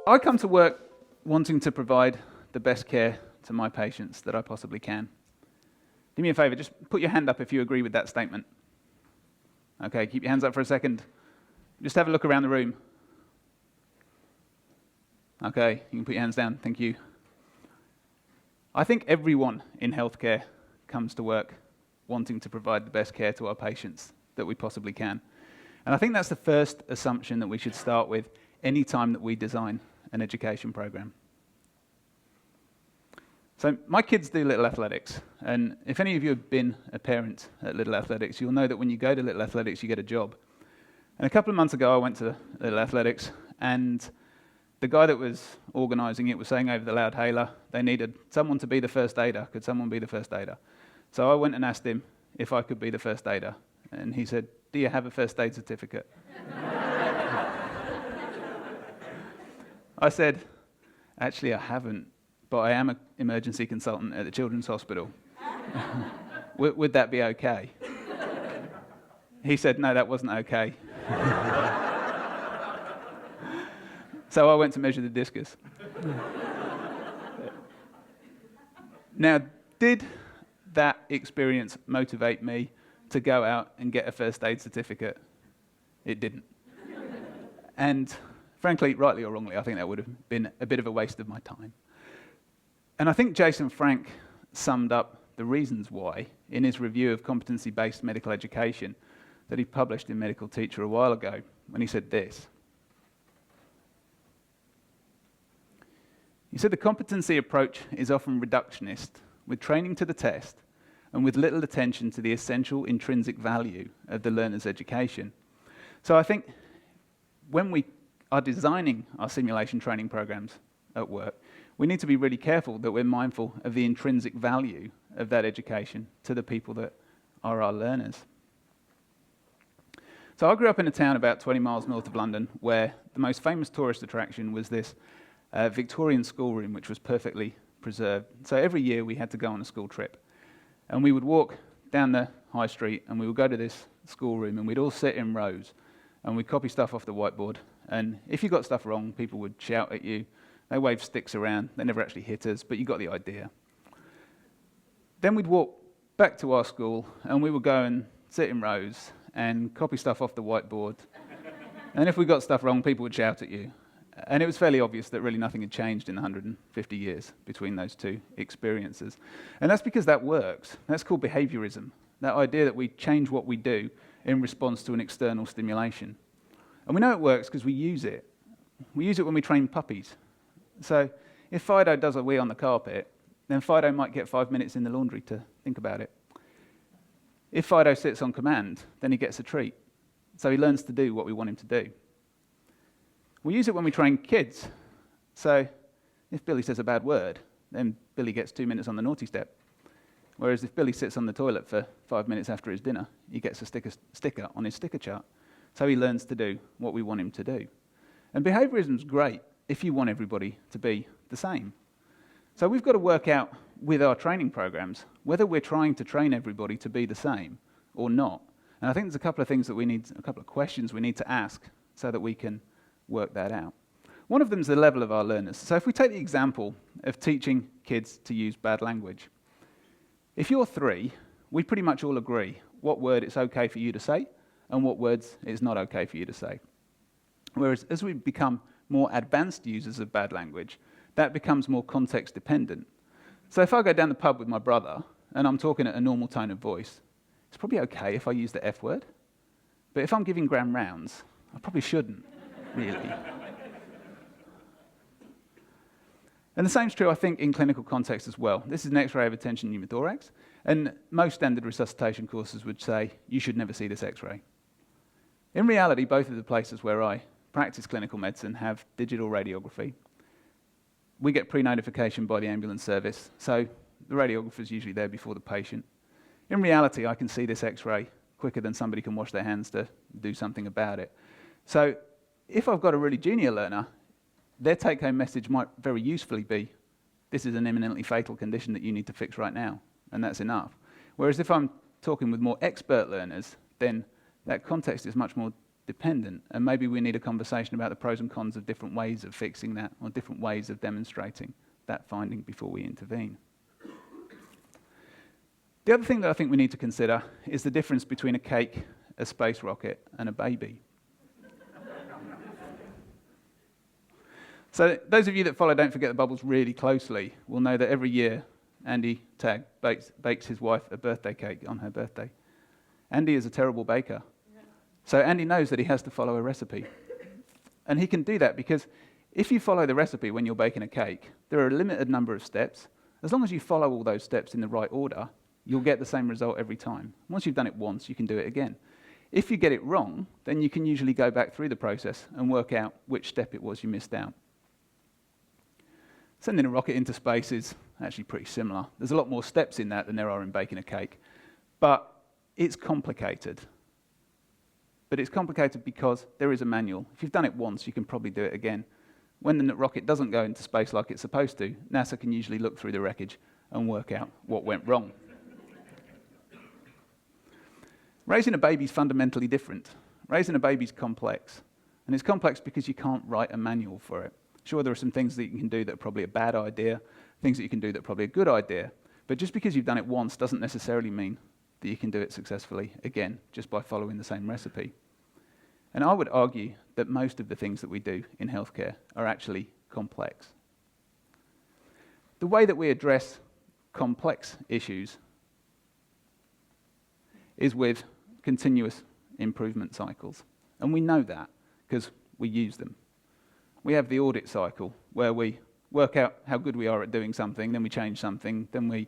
I come to work wanting to provide the best care to my patients that I possibly can. Do me a favour, just put your hand up if you agree with that statement. Okay, keep your hands up for a second. Just have a look around the room. Okay, you can put your hands down, thank you. I think everyone in healthcare comes to work wanting to provide the best care to our patients that we possibly can. And I think that's the first assumption that we should start with any time that we design an education program. So my kids do Little Athletics, and if any of you have been a parent at Little Athletics, you'll know that when you go to Little Athletics, you get a job. And a couple of months ago, I went to Little Athletics, and the guy that was organising it was saying over the loud hailer, they needed someone to be the first aider. Could someone be the first aider? So I went and asked him if I could be the first aider, and he said, "Do you have a first aid certificate?" I said, "Actually, I haven't, but I am an emergency consultant at the Children's Hospital. Would that be okay?" He said, "No, that wasn't okay." So I went to measure the discus. Now, did that experience motivate me to go out and get a first aid certificate? It didn't. And frankly, rightly or wrongly, I think that would have been a bit of a waste of my time. And I think Jason Frank summed up the reasons why in his review of competency-based medical education that he published in Medical Teacher a while ago, when he said this. He said, "The competency approach is often reductionist, with training to the test, and with little attention to the essential intrinsic value of the learner's education." So I think when we are designing our simulation training programs at work, we need to be really careful that we're mindful of the intrinsic value of that education to the people that are our learners. So I grew up in a town about 20 miles north of London where the most famous tourist attraction was this Victorian schoolroom, which was perfectly preserved. So every year we had to go on a school trip. And we would walk down the high street and we would go to this schoolroom and we'd all sit in rows and we'd copy stuff off the whiteboard. And if you got stuff wrong, people would shout at you. They waved sticks around. They never actually hit us, but you got the idea. Then we'd walk back to our school and we would go and sit in rows and copy stuff off the whiteboard. And if we got stuff wrong, people would shout at you. And it was fairly obvious that really nothing had changed in 150 years between those two experiences. And that's because that works. That's called behaviorism, that idea that we change what we do in response to an external stimulation. And we know it works because we use it. We use it when we train puppies. So if Fido does a wee on the carpet, then Fido might get 5 minutes in the laundry to think about it. If Fido sits on command, then he gets a treat. So he learns to do what we want him to do. We use it when we train kids. So if Billy says a bad word, then Billy gets 2 minutes on the naughty step. Whereas if Billy sits on the toilet for 5 minutes after his dinner, he gets a sticker on his sticker chart. So he learns to do what we want him to do. And behaviorism's great if you want everybody to be the same. So we've got to work out with our training programs whether we're trying to train everybody to be the same or not. And I think there's a couple of questions we need to ask so that we can work that out. One of them is the level of our learners. So if we take the example of teaching kids to use bad language, if you're 3, we pretty much all agree what word it's okay for you to say and what words it's not okay for you to say. Whereas as we become more advanced users of bad language, that becomes more context dependent. So if I go down the pub with my brother and I'm talking at a normal tone of voice, it's probably okay if I use the F word. But if I'm giving grand rounds, I probably shouldn't. Really. And the same's true, I think, in clinical context as well. This is an X-ray of attention pneumothorax, and most standard resuscitation courses would say, you should never see this X-ray. In reality, both of the places where I practice clinical medicine have digital radiography. We get pre-notification by the ambulance service, so the radiographer's usually there before the patient. In reality, I can see this X-ray quicker than somebody can wash their hands to do something about it. So if I've got a really junior learner, their take-home message might very usefully be, this is an imminently fatal condition that you need to fix right now, and that's enough. Whereas if I'm talking with more expert learners, then that context is much more dependent, and maybe we need a conversation about the pros and cons of different ways of fixing that, or different ways of demonstrating that finding before we intervene. The other thing that I think we need to consider is the difference between a cake, a space rocket, and a baby. So those of you that follow Don't Forget the Bubbles really closely will know that every year Andy Tagg bakes his wife a birthday cake on her birthday. Andy is a terrible baker. So Andy knows that he has to follow a recipe. And he can do that because if you follow the recipe when you're baking a cake, there are a limited number of steps. As long as you follow all those steps in the right order, you'll get the same result every time. Once you've done it once, you can do it again. If you get it wrong, then you can usually go back through the process and work out which step it was you missed out. Sending a rocket into space is actually pretty similar. There's a lot more steps in that than there are in baking a cake. But it's complicated. But it's complicated because there is a manual. If you've done it once, you can probably do it again. When the rocket doesn't go into space like it's supposed to, NASA can usually look through the wreckage and work out what went wrong. Raising a baby is fundamentally different. Raising a baby is complex. And it's complex because you can't write a manual for it. Sure, there are some things that you can do that are probably a bad idea, things that you can do that are probably a good idea, but just because you've done it once doesn't necessarily mean that you can do it successfully again, just by following the same recipe. And I would argue that most of the things that we do in healthcare are actually complex. The way that we address complex issues is with continuous improvement cycles. And we know that because we use them. We have the audit cycle where we work out how good we are at doing something, then we change something, then we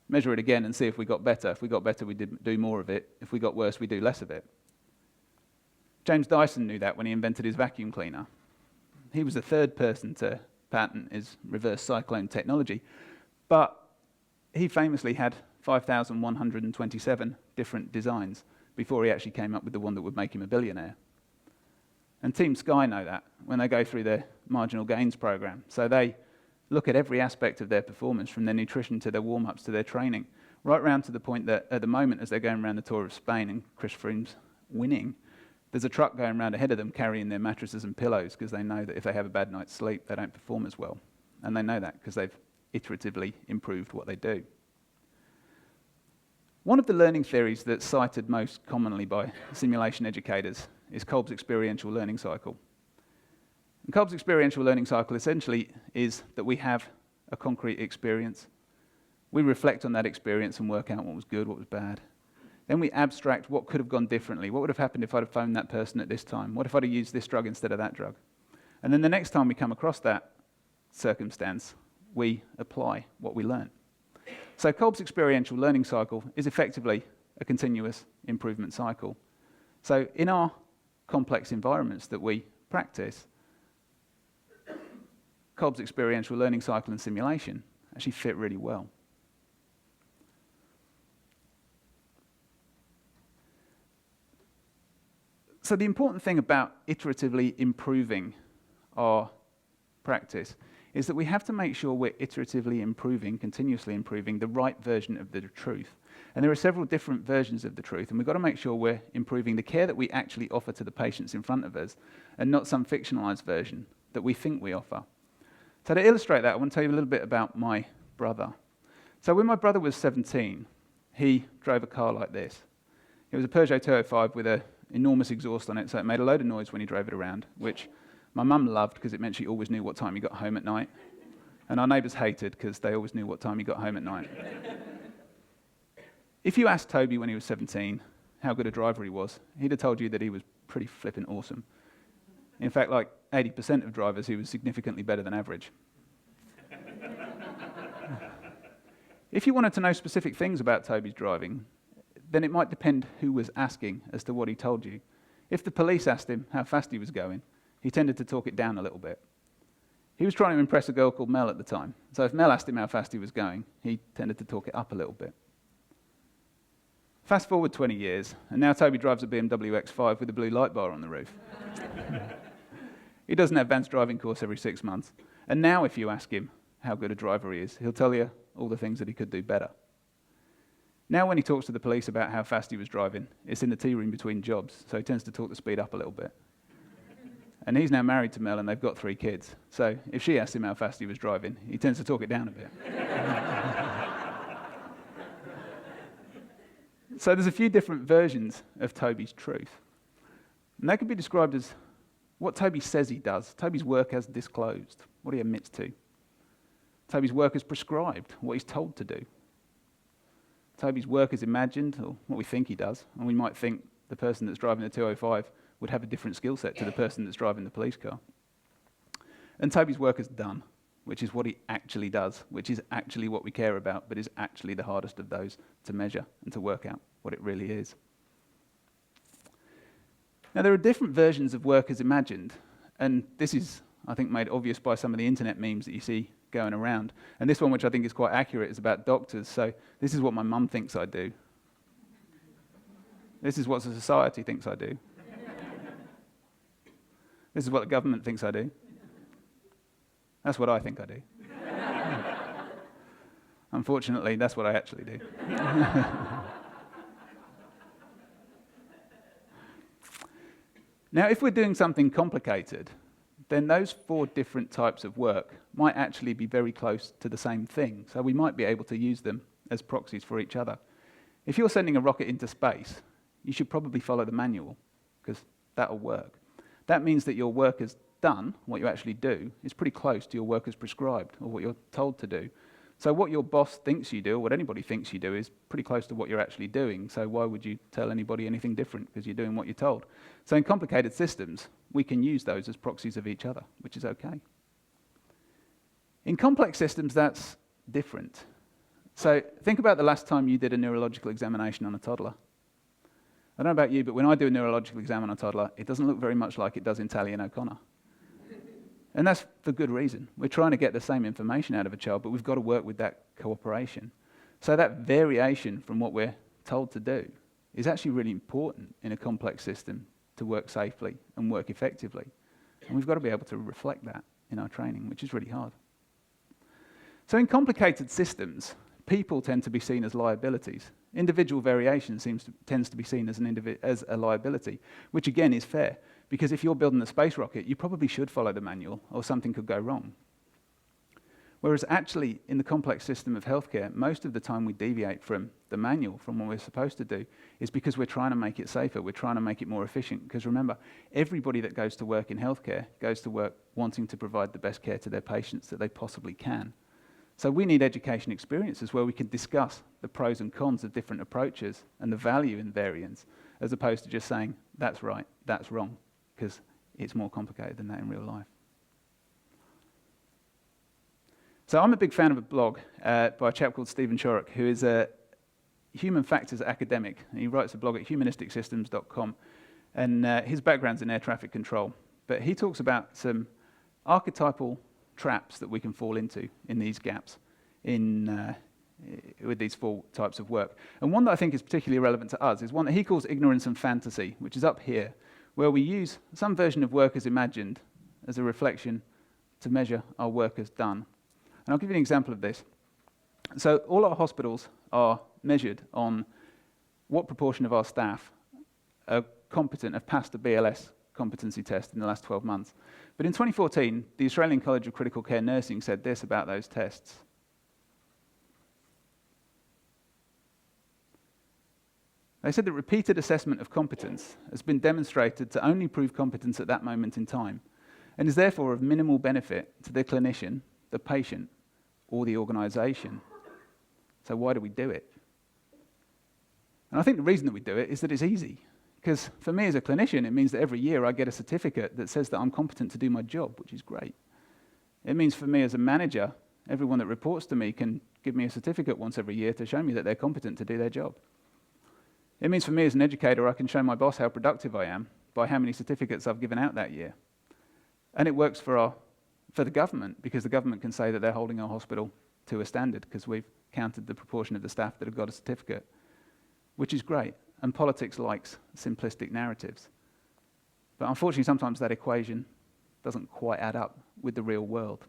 measure it again and see if we got better. If we got better, we do more of it. If we got worse, we do less of it. James Dyson knew that when he invented his vacuum cleaner. He was the third person to patent his reverse cyclone technology, but he famously had 5,127 different designs before he actually came up with the one that would make him a billionaire. And Team Sky know that when they go through their marginal gains program. So they look at every aspect of their performance, from their nutrition to their warm-ups to their training, right round to the point that at the moment, as they're going around the Tour of Spain and Chris Froome's winning, there's a truck going around ahead of them carrying their mattresses and pillows because they know that if they have a bad night's sleep, they don't perform as well. And they know that because they've iteratively improved what they do. One of the learning theories that's cited most commonly by simulation educators is Kolb's experiential learning cycle. And Kolb's experiential learning cycle essentially is that we have a concrete experience. We reflect on that experience and work out what was good, what was bad. Then we abstract what could have gone differently. What would have happened if I'd have phoned that person at this time? What if I'd have used this drug instead of that drug? And then the next time we come across that circumstance, we apply what we learn. So Kolb's experiential learning cycle is effectively a continuous improvement cycle. So in our complex environments that we practice, Kolb's experiential learning cycle and simulation actually fit really well. So the important thing about iteratively improving our practice is that we have to make sure we're iteratively improving, continuously improving the right version of the truth. And there are several different versions of the truth, and we've got to make sure we're improving the care that we actually offer to the patients in front of us, and not some fictionalized version that we think we offer. So to illustrate that, I want to tell you a little bit about my brother. So when my brother was 17, he drove a car like this. It was a Peugeot 205 with an enormous exhaust on it, so it made a load of noise when he drove it around, which my mum loved because it meant she always knew what time he got home at night. And our neighbours hated because they always knew what time he got home at night. If you asked Toby when he was 17 how good a driver he was, he'd have told you that he was pretty flippin' awesome. In fact, like 80% of drivers, he was significantly better than average. If you wanted to know specific things about Toby's driving, then it might depend who was asking as to what he told you. If the police asked him how fast he was going, he tended to talk it down a little bit. He was trying to impress a girl called Mel at the time, so if Mel asked him how fast he was going, he tended to talk it up a little bit. Fast forward 20 years, and now Toby drives a BMW X5 with a blue light bar on the roof. He does an advanced driving course every 6 months, and now if you ask him how good a driver he is. He'll tell you all the things that he could do better. Now when he talks to the police about how fast he was driving, it's in the tea room between jobs, so he tends to talk the speed up a little bit. And he's now married to Mel, and they've got 3 kids. So if she asks him how fast he was driving, he tends to talk it down a bit. So there's a few different versions of Toby's truth. And they can be described as what Toby says he does, Toby's work as disclosed, what he admits to. Toby's work as prescribed, what he's told to do. Toby's work is imagined, or what we think he does, and we might think the person that's driving the 205 would have a different skill set to the person that's driving the police car. And Toby's work is done, which is what he actually does, which is actually what we care about, but is actually the hardest of those to measure and to work out what it really is. Now, there are different versions of work as imagined, and this is, I think, made obvious by some of the internet memes that you see going around. And this one, which I think is quite accurate, is about doctors. So this is what my mum thinks I do. This is what the society thinks I do. This is what the government thinks I do. That's what I think I do. Unfortunately, that's what I actually do. Now, if we're doing something complicated, then those 4 different types of work might actually be very close to the same thing. So we might be able to use them as proxies for each other. If you're sending a rocket into space, you should probably follow the manual, because that'll work. That means that your work as done, what you actually do, is pretty close to your work as prescribed, or what you're told to do. So what your boss thinks you do, or what anybody thinks you do, is pretty close to what you're actually doing. So why would you tell anybody anything different? Because you're doing what you're told. So in complicated systems, we can use those as proxies of each other, which is okay. In complex systems, that's different. So think about the last time you did a neurological examination on a toddler. I don't know about you, but when I do a neurological exam on a toddler, it doesn't look very much like it does in Talley and O'Connor. And that's for good reason. We're trying to get the same information out of a child, but we've got to work with that cooperation. So that variation from what we're told to do is actually really important in a complex system to work safely and work effectively. And we've got to be able to reflect that in our training, which is really hard. So in complicated systems, people tend to be seen as liabilities. Individual variation tends to be seen as a liability, which again is fair. Because if you're building a space rocket, you probably should follow the manual, or something could go wrong. Whereas actually, in the complex system of healthcare, most of the time we deviate from the manual, from what we're supposed to do, is because we're trying to make it safer, we're trying to make it more efficient. Because remember, everybody that goes to work in healthcare goes to work wanting to provide the best care to their patients that they possibly can. So we need education experiences where we can discuss the pros and cons of different approaches and the value in variance, as opposed to just saying, that's right, that's wrong, because it's more complicated than that in real life. So I'm a big fan of a blog by a chap called Stephen Chorrock, who is a human factors academic. And he writes a blog at humanisticsystems.com, and his background's in air traffic control. But he talks about some archetypal traps that we can fall into in these gaps with these 4 types of work. And one that I think is particularly relevant to us is one that he calls ignorance and fantasy, which is up here, where we use some version of work as imagined as a reflection to measure our work as done. And I'll give you an example of this. So all our hospitals are measured on what proportion of our staff are competent, have passed a BLS competency test in the last 12 months. But in 2014, the Australian College of Critical Care Nursing said this about those tests. They said that repeated assessment of competence has been demonstrated to only prove competence at that moment in time, and is therefore of minimal benefit to the clinician, the patient, or the organisation. So why do we do it? And I think the reason that we do it is that it's easy. Because for me as a clinician, it means that every year I get a certificate that says that I'm competent to do my job, which is great. It means for me as a manager, everyone that reports to me can give me a certificate once every year to show me that they're competent to do their job. It means for me as an educator, I can show my boss how productive I am by how many certificates I've given out that year. And it works for the government, because the government can say that they're holding our hospital to a standard because we've counted the proportion of the staff that have got a certificate, which is great. And politics likes simplistic narratives. But unfortunately, sometimes that equation doesn't quite add up with the real world.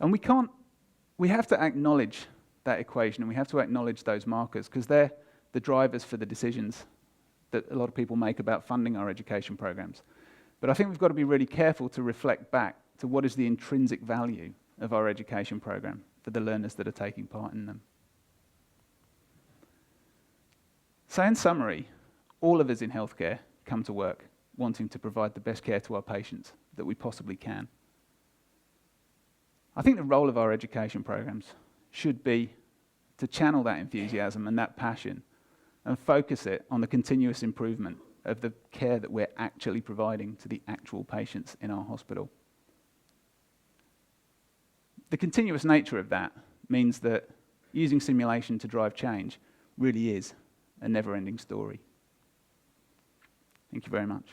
And we have to acknowledge that equation, and we have to acknowledge those markers, because they're the drivers for the decisions that a lot of people make about funding our education programs. But I think we've got to be really careful to reflect back to what is the intrinsic value of our education program for the learners that are taking part in them. So in summary, all of us in healthcare come to work wanting to provide the best care to our patients that we possibly can. I think the role of our education programs should be to channel that enthusiasm and that passion and focus it on the continuous improvement of the care that we're actually providing to the actual patients in our hospital. The continuous nature of that means that using simulation to drive change really is a never-ending story. Thank you very much.